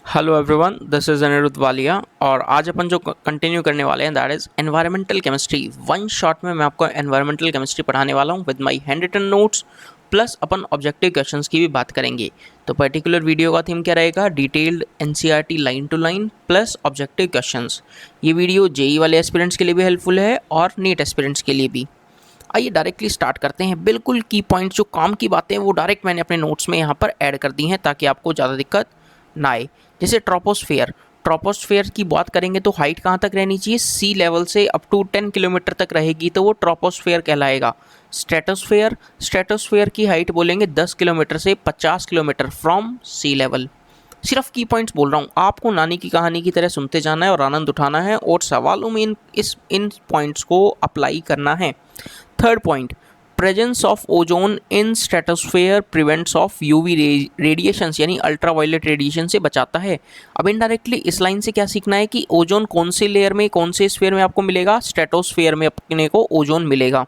Hello everyone, this is Anirudh Walia और आज अपन जो कंटिन्यू करने वाले हैं that is environmental chemistry. One shot में मैं आपको एनवायरमेंटल केमिस्ट्री पढ़ाने वाला हूँ with my hand written notes plus अपन ऑब्जेक्टिव क्वेश्चंस की भी बात करेंगे। तो पर्टिकुलर वीडियो का थीम क्या रहेगा? Detailed NCERT line to line plus objective questions. ये वीडियो जेई वाले एस्पिरेंट्स के लिए भी हेल्पफुल है और नीट एस्पिरेंट्स के लिए भी। आइए डायरेक्टली स्टार्ट करते हैं। बिल्कुल की पॉइंट्स जो काम की बातें हैं वो डायरेक्ट मैंने अपने नोट्स में यहाँ पर ऐड कर दी हैं ताकि आपको ज़्यादा दिक्कत ना आए। जैसे ट्रोपोस्फेयर की बात करेंगे तो हाइट कहाँ तक रहनी चाहिए? सी लेवल से अप टू 10 किलोमीटर तक रहेगी तो वो ट्रोपोस्फेयर कहलाएगा। स्ट्रेटोस्फेयर की हाइट बोलेंगे 10 किलोमीटर से 50 किलोमीटर फ्रॉम सी लेवल। सिर्फ की पॉइंट्स बोल रहा हूँ, आपको नानी की कहानी की तरह सुनते जाना है और आनंद उठाना है और सवालों में इन पॉइंट्स को अप्लाई करना है। Third point, presence of ozone in stratosphere prevents of UV radiations यानी अल्ट्रावायलेट रेडिएशन से बचाता है। अब इनडायरेक्टली इस लाइन से क्या सीखना है कि ओजोन कौन से लेयर में, कौन से स्फीयर में आपको मिलेगा? स्ट्रेटोस्फेयर में अपने को ओजोन मिलेगा।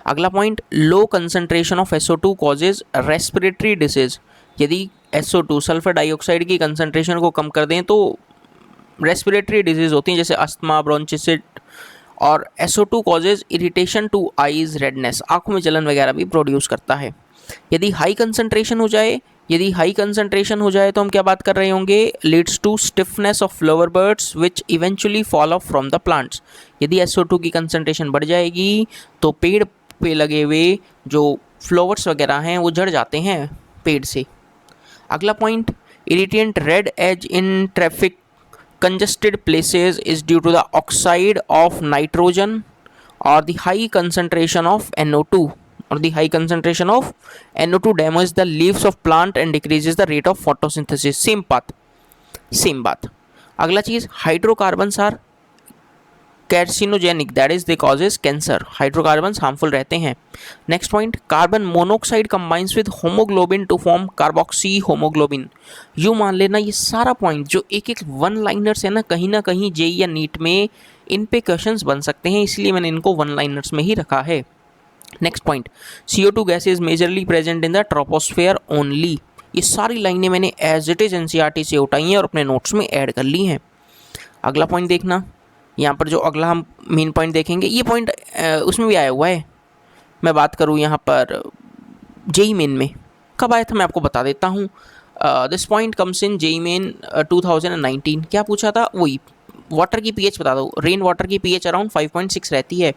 अगला point, low concentration of SO2 causes respiratory disease. यदि SO2 सल्फर डाइऑक्साइड की कंसंट्रेशन को कम कर दें तो रेस्पिरेटरी डिजीज होती हैं जैसे अस्थमा, ब्रोंचिटिस और SO2 causes irritation two eyes, redness, आंखों में जलन वगैरह भी प्रोड्यूस करता है। यदि हाई कंसंट्रेशन हो जाए तो हम क्या बात कर रहे होंगे? Leads to stiffness of flower buds which eventually fall off from the plants. यदि SO2 की कंसंट्रेशन बढ़ जाएगी तो पेड़ पे लगे हुए जो फ्लावर्स वगैरह हैं वो झड़ जाते हैं पेड़ से। अगला point, irritant red haze in traffic congested places is due to the oxide of nitrogen or the high concentration of NO2 damages the leaves of plant and decreases the rate of photosynthesis। Same बात। अगला चीज, hydrocarbons are carcinogenic that is they causes cancer. Hydrocarbons harmful रहते हैं। Next point, carbon monoxide combines with haemoglobin to form carboxy haemoglobin. You मान लेना ये सारा point जो एक एक वन लाइनर्स है ना कहीं जेई या नीट में इन पे क्वेश्चंस बन सकते हैं, इसलिए मैंने इनको वन लाइनर्स में ही रखा है। Next point, CO2 gas is majorly present in the troposphere only. ये सारी लाइनें मैंने एज इट इज एनसीईआरटी से उठाई हैं और अपने नोट्स में ऐड कर ली हैं। अगला पॉइंट देखना, यहाँ पर जो अगला हम मेन पॉइंट देखेंगे ये पॉइंट उसमें भी आया हुआ है। मैं बात करूँ यहाँ पर जेई मेन में कब आया था मैं आपको बता देता हूँ। This point comes in JEE Main 2019। क्या पूछा था? वही वाटर की पीएच बता दो। रेन वाटर की पीएच अराउंड 5.6 रहती है,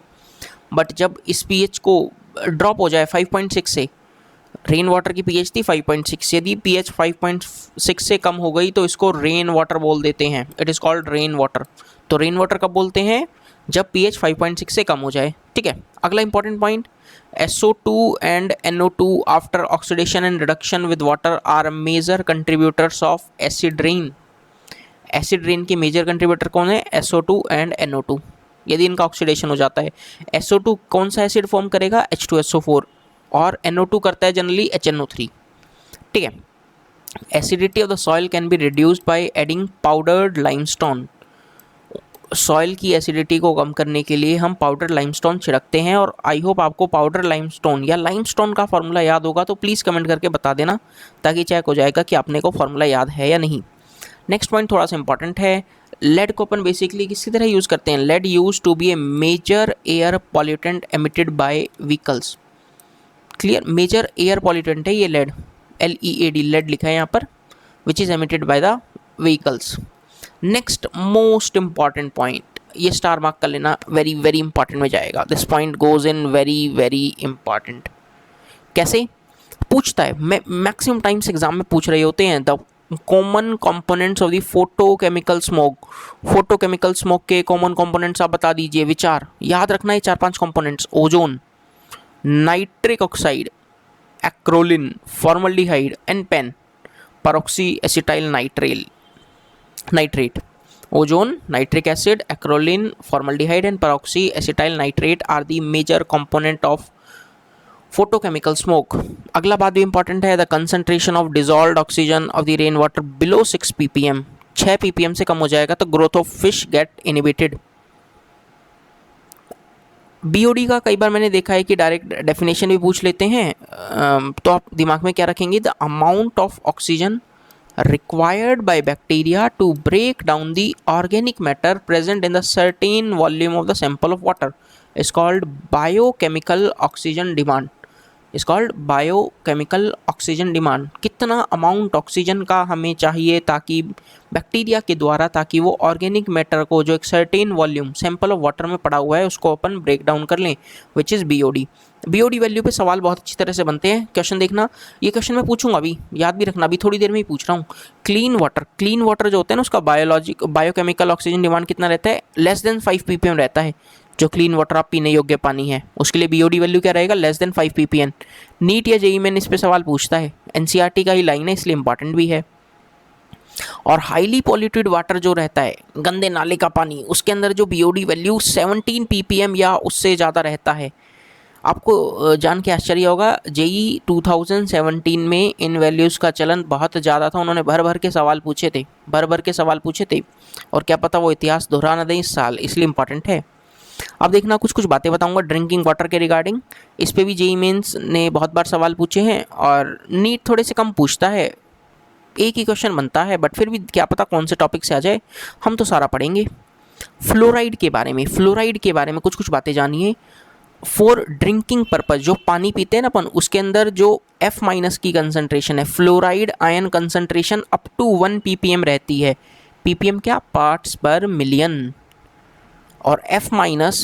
बट जब इस पीएच को ड्रॉप हो जाए 5.6 से, रेन वाटर की पीएच थी 5.6, यदि पीएच 5.6 से कम हो गई तो इसको रेन वाटर बोल देते हैं। It is called rain water. तो रेन वाटर कब बोलते हैं? जब पीएच 5.6 से कम हो जाए। ठीक है। अगला important point, SO2 and NO2 after oxidation and reduction with water are major contributors of acid rain. Acid rain के मेजर कंट्रीब्यूटर कौन है? SO2 and NO2। यदि इनका ऑक्सीडेशन हो जाता है, SO2 कौन सा एसिड फॉर्म करेगा? H2SO4 और NO2 करता है जनरली HNO3। ठीक है। Acidity of the soil can be reduced by adding powdered limestone. Soil की एसिडिटी को कम करने के लिए हम पाउडर लाइमस्टोन छिड़कते हैं और आई होप आपको पाउडर लाइमस्टोन या लाइमस्टोन का फॉर्मूला याद होगा, तो प्लीज़ कमेंट करके बता देना ताकि चेक हो जाएगा कि आपने को फॉर्मूला याद है या नहीं। नेक्स्ट पॉइंट थोड़ा सा इंपॉर्टेंट है। लेड को अपन बेसिकली किसी तरह यूज़ करते हैं? Lead use to be a major air pollutant emitted by vehicles. Clear? Major air pollutant है ये लेड, LEAD, लेड लिखा है यहाँ पर, which is emitted by the vehicles. Next most important point, ये स्टार मार्क कर लेना, वेरी वेरी इंपॉर्टेंट में जाएगा। This point goes in very very important. कैसे पूछता है? मैं मैक्सिमम टाइम्स एग्जाम में पूछ रहे होते हैं the common components of the photochemical smog. Photochemical smog के कॉमन कंपोनेंट्स आप बता दीजिए। विचार याद रखना है 4-5 components: ozone, nitric oxide, acrolein, formaldehyde and PAN, peroxy acetyl nitrate. Ozone, nitric acid, acrolein, formaldehyde and peroxyacetyl nitrate are the major component of photochemical smoke। अगला बात भी इंपॉर्टेंट है, the concentration of dissolved oxygen of the rain water below 6 ppm। 6 ppm से कम हो जाएगा तो growth of fish get inhibited. BOD का कई बार मैंने देखा है कि डायरेक्ट डेफिनेशन भी पूछ लेते हैं, तो आप दिमाग में क्या रखेंगे? The amount of oxygen required by bacteria to break down the organic matter present in the certain volume of the sample of water is called biochemical oxygen demand. Is called biochemical oxygen demand. कितना amount oxygen का हमें चाहिए ताकि bacteria के द्वारा, ताकि वो organic matter को जो एक certain volume sample of water में पड़ा हुआ है उसको अपन ब्रेक डाउन कर लें, which is BOD. BOD value पे सवाल बहुत अच्छी तरह से बनते हैं। क्वेश्चन देखना, ये क्वेश्चन मैं पूछूंगा अभी, याद भी रखना, अभी थोड़ी देर में ही पूछ रहा हूँ। क्लीन वाटर जो होता है ना, उसका बायोकेमिकल ऑक्सीजन डिमांड कितना रहता है? लेस देन 5 ppm रहता है। जो क्लीन वाटर आप पीने योग्य पानी है उसके लिए बीओडी वैल्यू क्या रहेगा? Less than 5 ppm। नीट या जेईई मेन इस पे सवाल पूछता है, एनसीईआरटी का ही लाइन है इसलिए इंपॉर्टेंट भी है। और हाईली पॉल्यूटेड वाटर जो रहता है, गंदे नाले का पानी, उसके अंदर जो बीओडी वैल्यू 17 ppm या उससे ज़्यादा रहता है। आपको जान के आश्चर्य होगा, जेईई 2017 में इन वैल्यूज़ का चलन बहुत ज़्यादा था। उन्होंने भर भर के सवाल पूछे थे, और क्या पता वो इतिहास दोहरा न दें इस साल, इसलिए इंपॉर्टेंट है। अब देखना, कुछ बातें बताऊंगा ड्रिंकिंग वाटर के रिगार्डिंग। इस पे भी जेईई मेंस ने बहुत बार सवाल पूछे हैं और नीट थोड़े से कम पूछता है, एक ही क्वेश्चन बनता है, बट फिर भी क्या पता कौन से टॉपिक से आ जाए, हम तो सारा पढ़ेंगे। फ्लोराइड के बारे में कुछ बातें जानिए। फॉर ड्रिंकिंग पर्पज, जो पानी पीते हैं ना अपन, उसके अंदर जो F- की कंसंट्रेशन है, fluoride ion concentration up to 1 ppm रहती है। ppm क्या? पार्ट्स पर मिलियन। और F-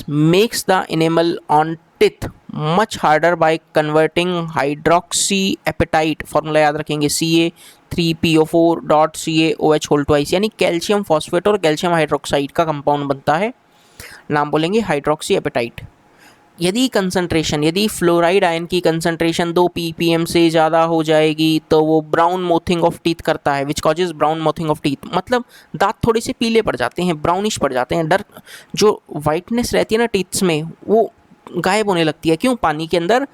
makes the enamel on teeth much harder by converting hydroxyapatite, formula याद रखेंगे, Ca3PO4.CaOH2, यानी कैल्शियम फॉस्फेट और कैल्शियम हाइड्रोक्साइड का कंपाउंड बनता है, नाम बोलेंगे हाइड्रोक्सी एपेटाइट। यदि फ्लोराइड आयन की कंसंट्रेशन 2 ppm से ज़्यादा हो जाएगी तो वो ब्राउन मोथिंग ऑफ टीथ करता है, which causes brown mottling of teeth, मतलब दांत थोड़े से पीले पड़ जाते हैं, ब्राउनिश पड़ जाते हैं, जो वाइटनेस रहती है ना टीथ्स में वो गायब होने लगती है। क्यों? पानी के अंदर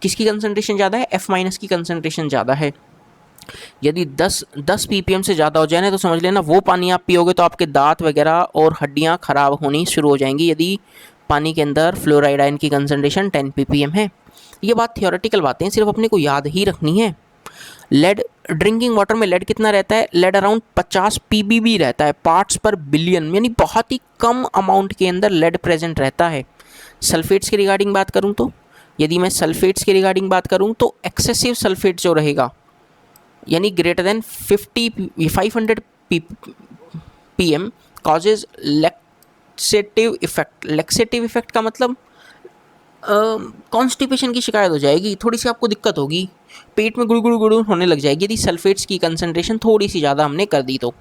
किसकी कंसंट्रेशन ज़्यादा है? F- की कंसंट्रेशन ज़्यादा है। यदि 10 ppm से ज़्यादा हो जाए ना तो समझ लेना वो पानी आप पियोगे तो आपके दांत वगैरह और हड्डियाँ ख़राब होनी शुरू हो जाएंगी, यदि पानी के अंदर फ्लोराइड आयन की कंसंट्रेशन 10 ppm है। ये बात थियोरेटिकल बातें हैं, सिर्फ अपने को याद ही रखनी है। लेड, ड्रिंकिंग वाटर में लेड कितना रहता है? लेड अराउंड 50 ppb रहता है, पार्ट्स पर बिलियन, यानी बहुत ही कम अमाउंट के अंदर लेड प्रेजेंट रहता है। सल्फेट्स की रिगार्डिंग बात करूँ तो, यदि मैं सल्फेट्स की रिगार्डिंग बात करूँ तो एक्सेसिव सल्फेट जो रहेगा, यानी greater than 500 pm causes laxative effect का मतलब कॉन्स्टिपेशन की शिकायत हो जाएगी, थोड़ी सी आपको दिक्कत होगी, पेट में गुड़गुड़ गुड़गुड़ होने लग जाएगी यदि सल्फेट्स की कंसंट्रेशन थोड़ी सी ज़्यादा हमने कर दी तो।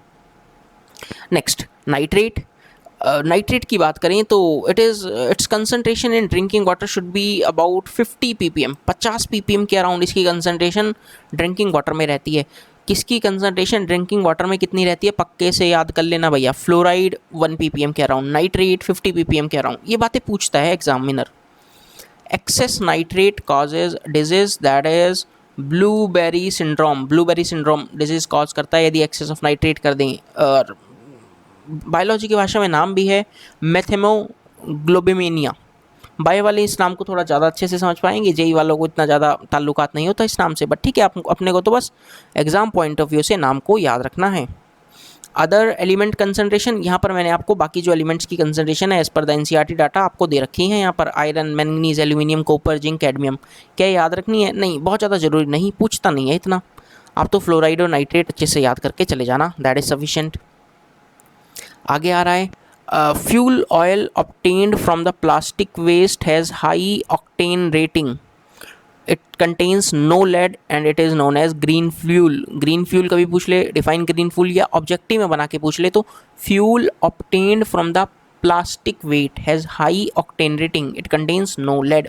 नेक्स्ट, नाइट्रेट की बात करें तो it's concentration in drinking water should be about 50 ppm, 50 ppm के अराउंड इसकी कंसंट्रेशन ड्रिंकिंग वाटर में रहती है। किसकी कंसंट्रेशन ड्रिंकिंग वाटर में कितनी रहती है? पक्के से याद कर लेना भैया, फ्लोराइड 1 ppm के अराउंड, नाइट्रेट 50 ppm के अराउंड। ये बातें पूछता है examiner. Excess nitrate causes disease that is blue baby syndrome disease cause करता है यदि एक्सेस ऑफ नाइट्रेट कर दें। और बायोलॉजी की भाषा में नाम भी है मेथेमोग्लोबिमिनिया। बायो वाले इस नाम को थोड़ा ज़्यादा अच्छे से समझ पाएंगे, जेई वालों को इतना ज़्यादा ताल्लुकात नहीं होता इस नाम से, बट ठीक है, आप अपने को तो बस एग्जाम पॉइंट ऑफ व्यू से नाम को याद रखना है। अदर एलिमेंट कंसंट्रेशन, यहाँ पर मैंने आपको बाकी जो एलिमेंट्स की कंसंट्रेशन है as per the NCERT data आपको दे रखी है। यहाँ पर iron, manganese, aluminium, copper, zinc, cadmium, क्या याद रखनी है? नहीं, बहुत ज़्यादा ज़रूरी नहीं, पूछता नहीं है इतना। आप तो फ्लोराइड और नाइट्रेट अच्छे से याद करके चले जाना, दैट इज़ सफिशिएंट। आगे आ रहा है, fuel oil obtained from the plastic waste has high octane rating, it contains no lead and it is known as green fuel. Green fuel कभी पूछ ले, डिफाइन ग्रीन फ्यूल, या ऑब्जेक्टिव में बना के पूछ ले तो fuel obtained from the plastic waste has high octane rating, it contains no lead.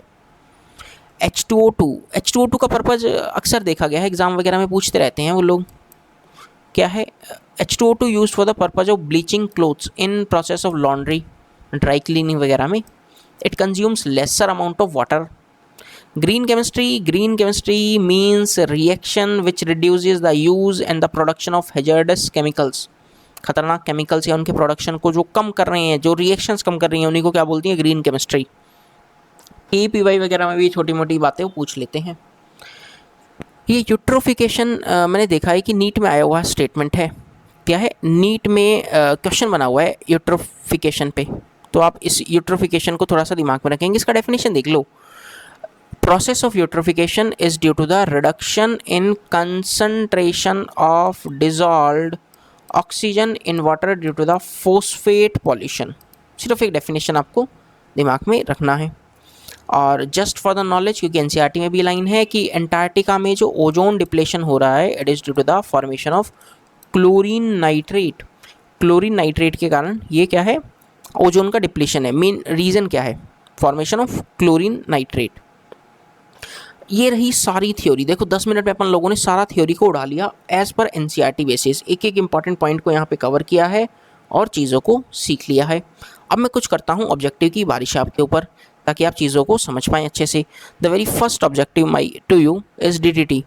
H2O2 का पर्पज़ अक्सर देखा गया है, एग्जाम वगैरह में पूछते रहते हैं वो लोग, क्या है? H2O2 use for the purpose of bleaching clothes in process of laundry, dry cleaning वगैरह में। It consumes lesser amount of water. Green chemistry means reaction which reduces the use and the production of hazardous chemicals, खतरनाक chemicals या उनके production को जो कम कर रहे हैं, जो रिएक्शंस कम कर रही हैं, उन्हीं को क्या बोलती है? Green chemistry. APY वगैरह में भी छोटी मोटी बातें वो पूछ लेते हैं। ये यूट्रोफिकेशन मैंने देखा है कि नीट में आया हुआ स्टेटमेंट है। क्या है? नीट में क्वेश्चन बना हुआ है यूट्रोफिकेशन पे, तो आप इस यूट्रोफिकेशन को थोड़ा सा दिमाग में रखेंगे। इसका डेफिनेशन देख लो। Process of eutrophication is due to the reduction in concentration of dissolved oxygen in water due to the phosphate pollution। सिर्फ एक डेफिनेशन आपको दिमाग में रखना है। और जस्ट फॉर द नॉलेज, क्योंकि एनसीईआरटी में भी लाइन है कि अंटार्कटिका में जो ओजोन डिप्लेशन हो रहा है it is due to the formation of chlorine nitrate. Chlorine nitrate के कारण ये क्या है? ओजोन का डिप्लेशन है। मेन रीज़न क्या है? Formation of chlorine nitrate. ये रही सारी थ्योरी। देखो 10 मिनट में अपन लोगों ने सारा थ्योरी को उड़ा लिया एज पर एनसीईआरटी बेसिस। एक एक इंपॉर्टेंट पॉइंट को यहाँ पे कवर किया है और चीज़ों को सीख लिया है। अब मैं कुछ करता हूँ ऑब्जेक्टिव की बारिश आपके ऊपर, ताकि आप चीज़ों को समझ पाएँ अच्छे से। The very first objective my to you is DDT,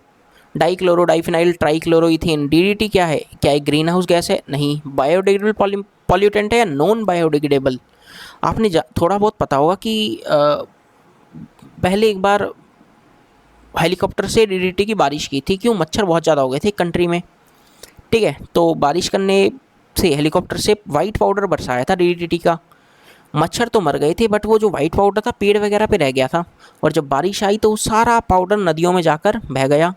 dichloro diphenyl trichloroethane. DDT क्या है? क्या एक ग्रीन हाउस गैस है? नहीं। बायोडिग्रेडेबल पॉल्यूटेंट है या नॉन बायोडिग्रेडेबल? आपने थोड़ा बहुत पता होगा कि पहले एक बार हेलीकॉप्टर से DDT की बारिश की थी। क्यों? मच्छर बहुत ज़्यादा हो गए थे कंट्री में, ठीक है। तो बारिश करने से हेलीकॉप्टर से वाइट पाउडर बरसाया था DDT का। मच्छर तो मर गए थे बट वो जो वाइट पाउडर था पेड़ वगैरह पे रह गया था, और जब बारिश आई तो सारा पाउडर नदियों में जाकर बह गया,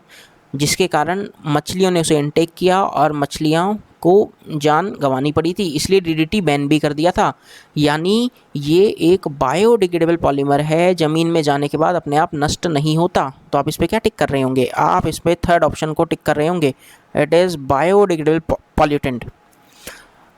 जिसके कारण मछलियों ने उसे इनटेक किया और मछलियों को जान गंवानी पड़ी थी। इसलिए DDT बैन भी कर दिया था। यानी ये एक बायोडिग्रेडेबल पॉलीमर है, ज़मीन में जाने के बाद अपने आप नष्ट नहीं होता। तो आप इस पर क्या टिक कर रहे होंगे? आप इस पर थर्ड ऑप्शन को टिक कर रहे होंगे, it is biodegradable pollutant.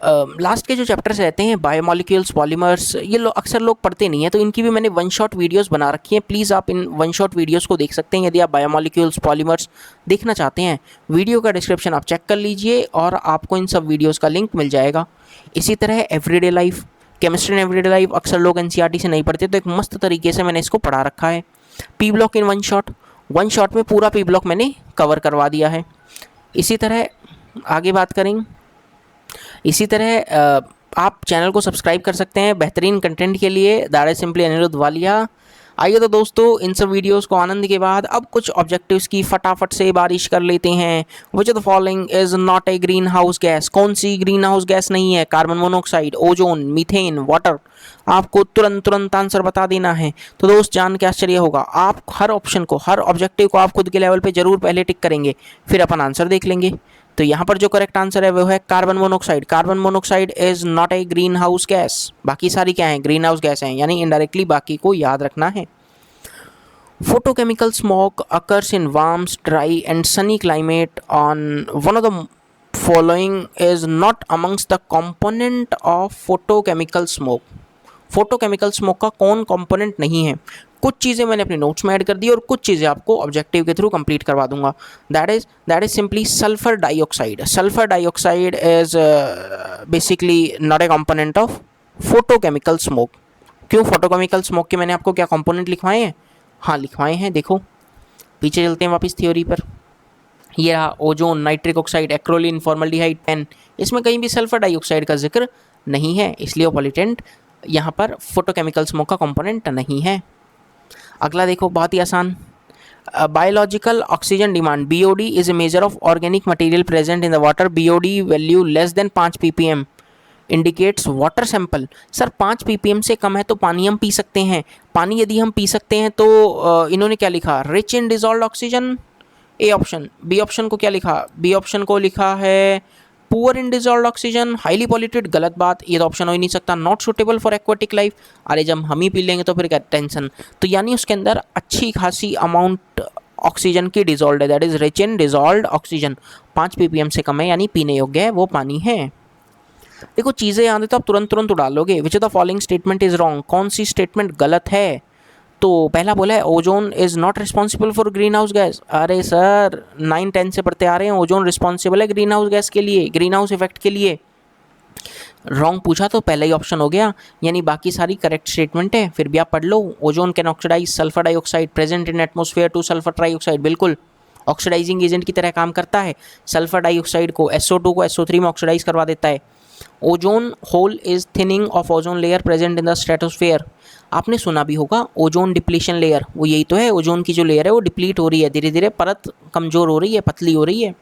Last के जो चैप्टर्स रहते हैं बायोमोलिक्यूल्स, पॉलीमर्स, ये अक्सर लोग पढ़ते नहीं हैं, तो इनकी भी मैंने वन शॉट वीडियोस बना रखी हैं। प्लीज़ आप इन वन शॉट वीडियोस को देख सकते हैं यदि आप बायोमोलिक्यूल्स, पॉलीमर्स देखना चाहते हैं। वीडियो का डिस्क्रिप्शन आप चेक कर लीजिए और आपको इन सब वीडियोज़ का लिंक मिल जाएगा। इसी तरह everyday life, chemistry and everyday life अक्सर लोग एनसीईआरटी से नहीं पढ़ते, तो एक मस्त तरीके से मैंने इसको पढ़ा रखा है। P block in one shot में पूरा पी ब्लॉक मैंने कवर करवा दिया है। इसी तरह आगे बात करेंगे। इसी तरह आप चैनल को सब्सक्राइब कर सकते हैं बेहतरीन कंटेंट के लिए। That is simply Anirudh Walia. आइए तो दोस्तों, इन सब वीडियोस को आनंद के बाद अब कुछ ऑब्जेक्टिव्स की फटाफट से बारिश कर लेते हैं। विच of the following is not a green house gas? कौन सी ग्रीन हाउस गैस नहीं है? Carbon monoxide, ozone, methane, water. आपको तुरंत आंसर बता देना है। तो दोस्त जान के आश्चर्य होगा, आप हर ऑप्शन को, हर ऑब्जेक्टिव को आप खुद के लेवल पे जरूर पहले टिक करेंगे, फिर अपन आंसर देख लेंगे। तो यहाँ पर जो करेक्ट आंसर है वो है carbon monoxide. Carbon monoxide is not a green house gas. बाकी सारी क्या हैं? ग्रीन हाउस गैस हैं, यानी इनडायरेक्टली बाकी को याद रखना है। Photochemical smoke occurs in warm, dry and sunny climate on one of the following is not amongst the component of photochemical smoke। Photochemical smoke का कौन कंपोनेंट नहीं है? कुछ चीज़ें मैंने अपने नोट्स में ऐड कर दी और कुछ चीज़ें आपको ऑब्जेक्टिव के थ्रू कंप्लीट करवा दूंगा। That is simply sulphur dioxide. Sulphur dioxide is basically not a component of photochemical smoke. क्यों? फोटोकेमिकल स्मोक के मैंने आपको क्या कंपोनेंट लिखवाए हैं? हाँ लिखवाए हैं। देखो पीछे चलते हैं वापस थ्योरी पर। ये रहा ozone, nitric oxide, acrolein, formaldehyde, PAN. इसमें कहीं भी सल्फर डाइऑक्साइड का जिक्र नहीं है, इसलिए वो पॉल्यूटेंट यहाँ पर फोटोकेमिकल स्मोक का कंपोनेंट नहीं है। अगला देखो, बहुत ही आसान। Biological oxygen demand BOD is a measure of organic material present in the water. BOD value less than 5 ppm indicates water sample. Sir 5 ppm से कम है तो पानी हम पी सकते हैं। पानी यदि हम पी सकते हैं तो इन्होंने क्या लिखा? Rich in dissolved oxygen, A option. B option को क्या लिखा? बी ऑप्शन को लिखा है poor in dissolved oxygen, highly polluted. गलत बात, ये तो ऑप्शन हो ही नहीं सकता। Not suitable for aquatic life. अरे जब हम ही पी लेंगे तो फिर क्या टेंशन। तो यानी उसके अंदर अच्छी खासी अमाउंट ऑक्सीजन की डिजॉल्व है, that is rich in dissolved oxygen. 5 ppm से कम है यानी पीने योग्य है, वो पानी है। देखो चीज़ें याद है तो आप तुरंत उड़ालोगे। Which of the following statement is wrong? कौन सी स्टेटमेंट गलत है? तो पहला बोला है ozone is not responsible for green house gas. अरे सर 9-10 से पढ़ते आ रहे हैं, ओजोन रिस्पॉन्सिबल है ग्रीन हाउस गैस के लिए, ग्रीन हाउस इफेक्ट के लिए। रॉन्ग पूछा तो पहला ही ऑप्शन हो गया, यानी बाकी सारी करेक्ट स्टेटमेंट है। फिर भी आप पढ़ लो। Ozone can oxidize sulphur dioxide present in atmosphere to sulphur trioxide. बिल्कुल ऑक्सीडाइजिंग एजेंट की तरह काम करता है। सल्फर डाइऑक्साइड को SO2 को SO3 में ऑक्सीडाइज करवा देता है। Ozone hole is thinning of ozone layer present in the stratosphere. आपने सुना भी होगा ओजोन डिप्लीशन लेयर, वो यही तो है, ओजोन की जो लेयर है वो डिप्लीट हो रही है, धीरे धीरे परत कमज़ोर हो रही है, पतली हो रही है।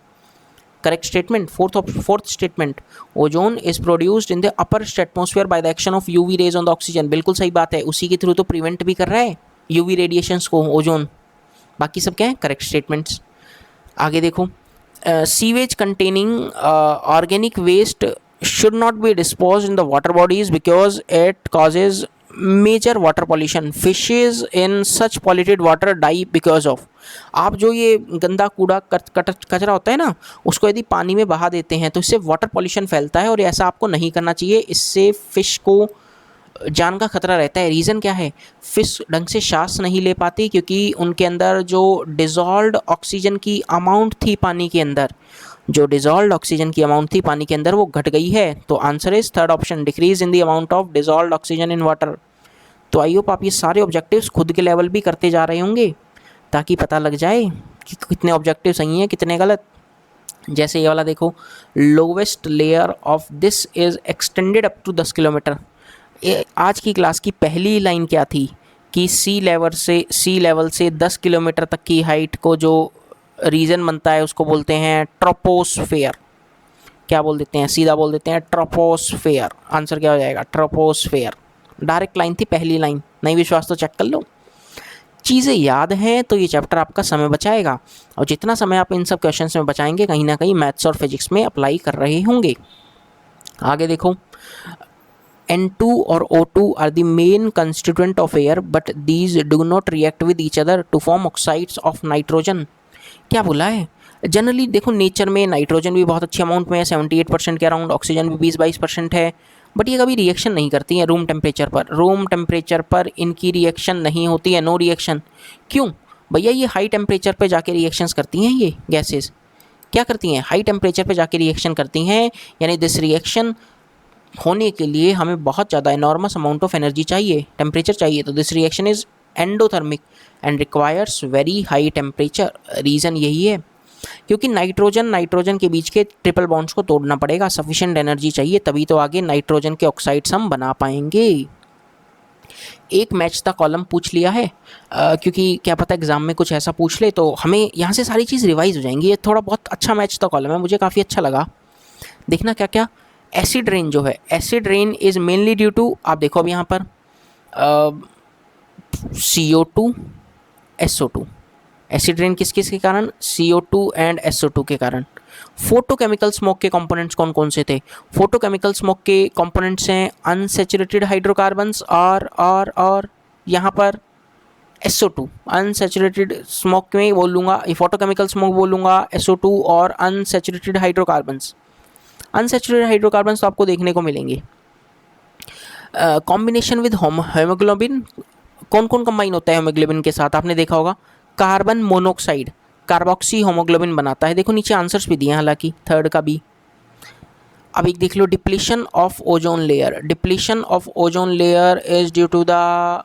Correct statement. Fourth statement, ozone is produced in the upper atmosphere by the action of UV rays on the oxygen. बिल्कुल सही बात है, उसी के थ्रू तो प्रिवेंट भी कर रहा है यूवी रेडिएशंस को ओजोन। बाकी सब क्या है, करेक्ट स्टेटमेंट्स। आगे देखो, sewage containing organic waste should not be disposed in the water bodies because it causes major water pollution. Fishes in such polluted water die because of। आप जो ये गंदा कूड़ा कचरा होता है ना, उसको यदि पानी में बहा देते हैं तो इससे वाटर पॉल्यूशन फैलता है, और ऐसा आपको नहीं करना चाहिए। इससे फ़िश को जान का खतरा रहता है। रीज़न क्या है, फ़िश ढंग से सांस नहीं ले पाती क्योंकि उनके अंदर जो डिज़ोल्व्ड ऑक्सीजन की अमाउंट थी पानी के अंदर, जो डिज़ोल्व्ड ऑक्सीजन की अमाउंट थी पानी के अंदर वो घट गई है। तो answer is third option, decrease in the amount of dissolved oxygen in water. तो आई होप आप ये सारे ऑब्जेक्टिव्स खुद के लेवल भी करते जा रहे होंगे ताकि पता लग जाए कि कितने ऑब्जेक्टिव सही हैं कितने गलत। जैसे ये वाला देखो, lowest layer of this is extended up to 10 kilometre. आज की क्लास की पहली लाइन क्या थी कि सी लेवल से 10 किलोमीटर तक की हाइट को जो रीजन बनता है उसको बोलते हैं ट्रोपोस्फेयर। क्या बोल देते हैं, सीधा बोल देते हैं ट्रोपोस्फेयर। आंसर क्या हो जाएगा, ट्रोपोस्फेयर। डायरेक्ट लाइन थी पहली लाइन, नहीं विश्वास तो चेक कर लो। चीज़ें याद हैं तो ये चैप्टर आपका समय बचाएगा, और जितना समय आप इन सब क्वेश्चंस में बचाएंगे कहीं ना कहीं मैथ्स और फिजिक्स में अप्लाई कर रहे होंगे। आगे देखो, N2 और O2 are the main constituent of air, but these do not react with each other to form oxides of nitrogen। क्या बोला है, जनरली देखो नेचर में नाइट्रोजन भी बहुत अच्छे अमाउंट में है, 78% के अराउंड, ऑक्सीजन भी 20-22% है, बट ये कभी रिएक्शन नहीं करती हैं रूम टेम्परेचर पर। रूम टेम्परेचर पर इनकी रिएक्शन नहीं होती है, नो रिएक्शन। क्यों भैया, ये हाई टेम्परेचर पे जाके रिएक्शंस करती हैं। ये गैसेस क्या करती हैं, हाई टेम्परेचर पे जाके रिएक्शन करती हैं, यानी दिस रिएक्शन होने के लिए हमें बहुत ज़्यादा एनॉर्मस अमाउंट ऑफ एनर्जी चाहिए, टेम्परेचर चाहिए। तो this reaction is endothermic and requires very high temperature. Reason यही है क्योंकि नाइट्रोजन के बीच के ट्रिपल बॉन्ड्स को तोड़ना पड़ेगा, सफिशिएंट एनर्जी चाहिए, तभी तो आगे नाइट्रोजन के ऑक्साइड्स हम बना पाएंगे। एक मैच का कॉलम पूछ लिया है क्योंकि क्या पता एग्जाम में कुछ ऐसा पूछ ले तो हमें यहाँ से सारी चीज़ रिवाइज हो जाएंगी। ये थोड़ा बहुत अच्छा मैच का कॉलम है, मुझे काफ़ी अच्छा लगा। देखना क्या क्या, एसिड रेन जो है, acid rain is mainly due to, आप देखो अब यहाँ पर CO2 SO2। एसिड रेन किस किस के कारण, CO2 एंड SO2 के कारण। फोटोकेमिकल स्मोक के कंपोनेंट्स कौन कौन से थे, फोटोकेमिकल स्मोक के कंपोनेंट्स हैं अनसैचुरेटेड हाइड्रोकार्बन्स और यहाँ पर SO2। अनसैचुरेटेड स्मोक में बोलूँगा, फोटोकेमिकल स्मोक बोलूँगा, SO2 और अनसैचुरेटेड हाइड्रोकार्बन्स। अनसैचुरेटेड हाइड्रोकार्बन्स तो आपको देखने को मिलेंगे। कॉम्बिनेशन विद हेमोग्लोबिन, कौन कौन कंबाइन होता है हेमोग्लोबिन के साथ, आपने देखा होगा, कार्बन मोनोक्साइड कार्बोक्सी होमोग्लोबिन बनाता है। देखो नीचे आंसर्स भी दिए हैं हालांकि, थर्ड का भी। अब एक देख लो, depletion of ozone layer. Depletion of ozone layer is due to the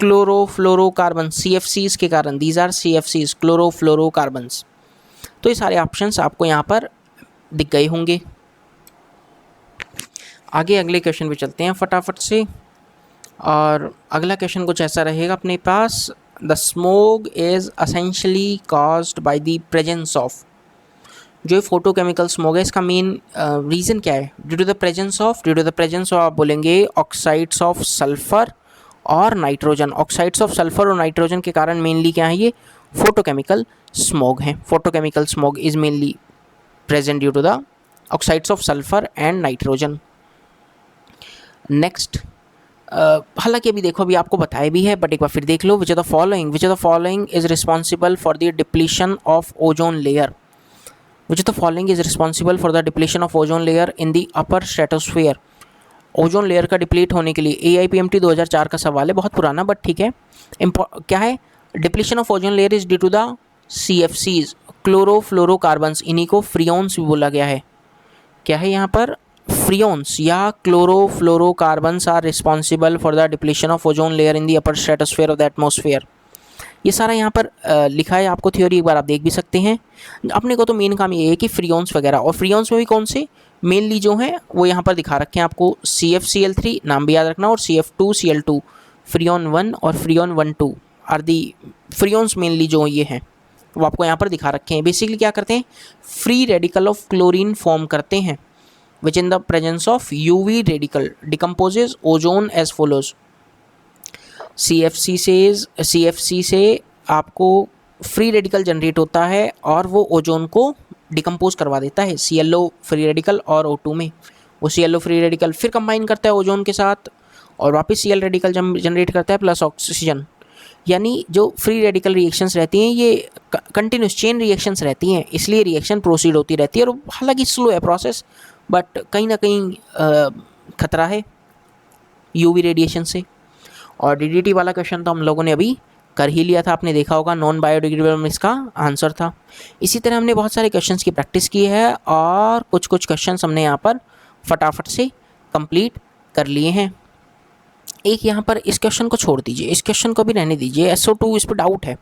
chlorofluorocarbon, CFCs के कारण। These are CFCs, chlorofluorocarbons. तो ये सारे ऑप्शंस आपको यहाँ पर दिख गए होंगे। आगे अगले क्वेश्चन पे चलते हैं फटाफट से, और अगला क्वेश्चन कुछ ऐसा रहेगा अपने पास, the smoke is essentially caused by the presence of, जो फोटोकेमिकल स्मोक है इसका मेन रीज़न क्या है, due to the presence of आप बोलेंगे ऑक्साइड्स ऑफ सल्फर और नाइट्रोजन। ऑक्साइड्स ऑफ सल्फर और नाइट्रोजन के कारण मेनली क्या है, ये फोटोकेमिकल स्मोक है। Photochemical smoke is mainly present due to the oxides of sulphur and nitrogen. Next, हालांकि अभी देखो अभी आपको बताया भी है बट एक बार फिर देख लो, which of the following is responsible for the depletion of ozone layer. Which of the following is responsible for the depletion of ozone layer in the upper stratosphere. Ozone layer का deplete होने के लिए, AIPMT 2004 का सवाल है, बहुत पुराना but ठीक है। क्या है, depletion of ozone layer is due to the CFCs, chlorofluorocarbons, इन्हीं को फ्रियोन्स भी बोला गया है। क्या है यहाँ पर, फ्रियोन्स या chlorofluorocarbons are responsible for the depletion of ozone layer in the upper stratosphere of the atmosphere. ये सारा यहाँ पर लिखा है, आपको थ्योरी एक बार आप देख भी सकते हैं। अपने को तो मेन काम ये है कि फ्रियोन्स वगैरह, और फ्रियोन्स में भी कौन से मेनली जो हैं वो यहाँ पर दिखा रखे हैं आपको, CFCl3 नाम भी याद रखना, और CF2Cl2 फ्रियोन 1 और freon 1-2 are the freons mainly जो ये हैं वो आपको यहाँ पर दिखा रखे हैं। बेसिकली क्या करते हैं, free radical of chlorine form करते हैं which in the presence of UV radical decomposes ozone as follows. CFC से आपको फ्री रेडिकल जनरेट होता है और वो ओजोन को डिकम्पोज करवा देता है ClO फ्री रेडिकल और O2 में। वो ClO फ्री रेडिकल फिर कंबाइन करता है ओजोन के साथ और वापस Cl रेडिकल जनरेट करता है प्लस ऑक्सीजन। यानी जो फ्री रेडिकल रिएक्शंस रहती हैं ये कंटिन्यूस चेन रिएक्शंस रहती हैं, इसलिए रिएक्शन प्रोसीड होती रहती है और हालांकि स्लो है प्रोसेस, बट कहीं ना कहीं खतरा है यूवी रेडिएशन से। और DDT वाला क्वेश्चन तो हम लोगों ने अभी कर ही लिया था, आपने देखा होगा, नॉन बायोडिग्रेडेबल में इसका आंसर था। इसी तरह हमने बहुत सारे क्वेश्चंस की प्रैक्टिस की है और कुछ क्वेश्चंस हमने यहाँ पर फटाफट से कंप्लीट कर लिए हैं। एक यहाँ पर इस क्वेश्चन को छोड़ दीजिए, इस क्वेश्चन को भी रहने दीजिए, SO2 इस पर डाउट है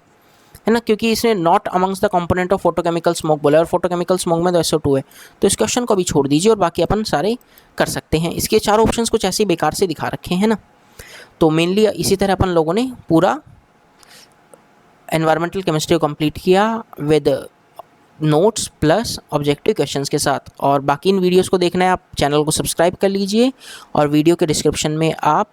ना, क्योंकि इसने not amongst the component of photochemical smoke बोला और फोटोकेमिकल स्मोक में तो SO2 है, तो इस क्वेश्चन को भी छोड़ दीजिए और बाकी अपन सारे कर सकते हैं। इसके चारों ऑप्शंस कुछ ऐसे बेकार से दिखा रखे हैं ना। तो मेनली इसी तरह अपन लोगों ने पूरा एनवायरमेंटल केमिस्ट्री को कंप्लीट किया with notes plus objective questions के साथ। और बाकी इन वीडियोस को देखना है आप चैनल को सब्सक्राइब कर लीजिए और वीडियो के डिस्क्रिप्शन में आप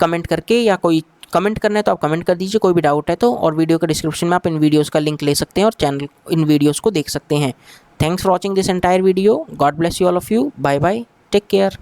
कमेंट करके या कोई कमेंट करना है तो आप कमेंट कर दीजिए कोई भी डाउट है तो, और वीडियो के डिस्क्रिप्शन में आप इन वीडियोस का लिंक ले सकते हैं और चैनल इन वीडियोस को देख सकते हैं। Thanks for watching this entire video. God bless you all of you. Bye bye, take care.